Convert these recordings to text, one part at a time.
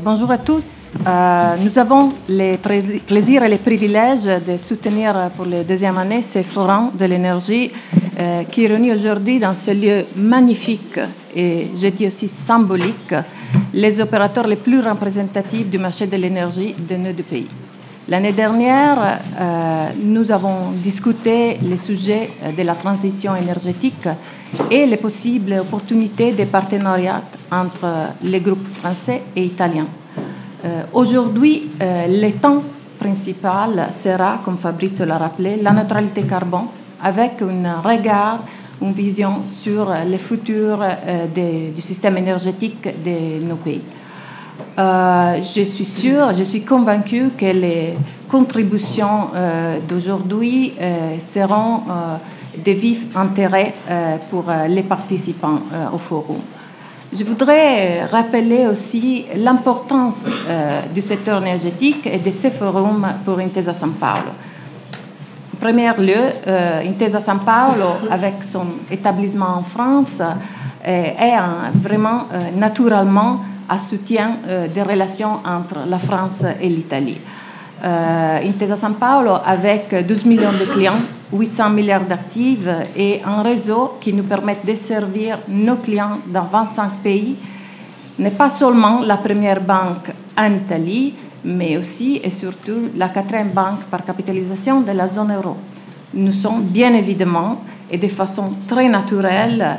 Bonjour à tous. Nous avons le plaisir et le privilège de soutenir pour la deuxième année ce forum de l'énergie qui réunit aujourd'hui dans ce lieu magnifique et je dis aussi symbolique les opérateurs les plus représentatifs du marché de l'énergie de nos deux pays. L'année dernière, nous avons discuté les sujets de la transition énergétique et les possibles opportunités de partenariat entre les groupes français et italiens. Aujourd'hui, le thème principal sera, comme Fabrizio l'a rappelé, la neutralité carbone avec un regard, une vision sur le futur du système énergétique de nos pays. Je suis sûre, je suis convaincue que les contributions d'aujourd'hui seront de vif intérêt pour les participants au forum. Je voudrais rappeler aussi l'importance du secteur énergétique et de ce forum pour Intesa Sanpaolo. En premier lieu, Intesa Sanpaolo, avec son établissement en France, est vraiment naturellement à soutien des relations entre la France et l'Italie. Intesa Sanpaolo, avec 12 millions de clients, 800 milliards d'actifs et un réseau qui nous permet de servir nos clients dans 25 pays, n'est pas seulement la première banque en Italie, mais aussi et surtout la quatrième banque par capitalisation de la zone euro. Nous sommes bien évidemment et de façon très naturelle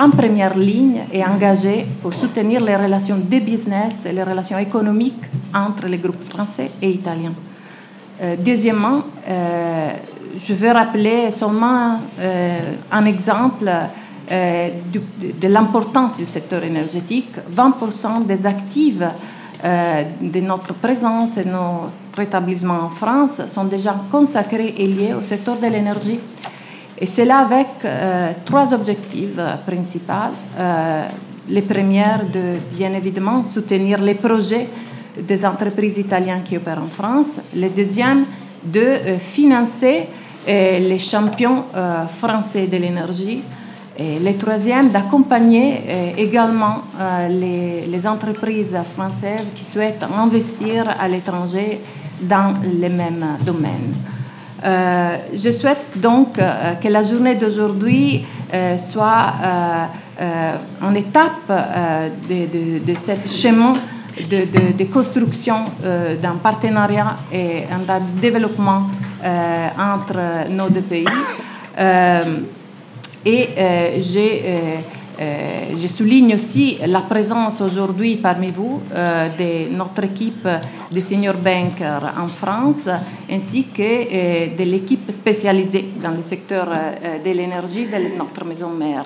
en première ligne et engagés pour soutenir les relations de business et les relations économiques entre les groupes français et italiens. Deuxièmement, je veux rappeler seulement un exemple de l'importance du secteur énergétique. 20% des actifs de notre présence et notre établissement en France sont déjà consacrés et liés au secteur de l'énergie. Et c'est là avec trois objectifs principaux. Le premier, de bien évidemment soutenir les projets des entreprises italiennes qui opèrent en France. Le deuxième, de financer les champions français de l'énergie. Et le troisième, d'accompagner également les entreprises françaises qui souhaitent investir à l'étranger dans les mêmes domaines. Je souhaite donc que la journée d'aujourd'hui soit une étape de ce chemin de construction d'un partenariat et d'un développement entre nos deux pays. Je souligne aussi la présence aujourd'hui parmi vous de notre équipe de senior bankers en France, ainsi que de l'équipe spécialisée dans le secteur de l'énergie de notre maison mère.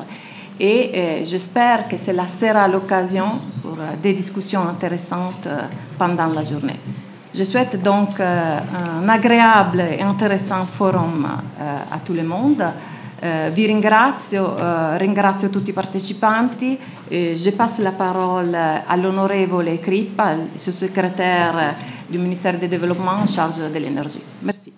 Et j'espère que cela sera l'occasion pour des discussions intéressantes pendant la journée. Je souhaite donc un agréable et intéressant forum à tout le monde. Vi ringrazio tutti i partecipanti. Je passe la parole all'onorevole Crippa, sous-secrétaire du ministère du Développement en charge de l'énergie. Merci.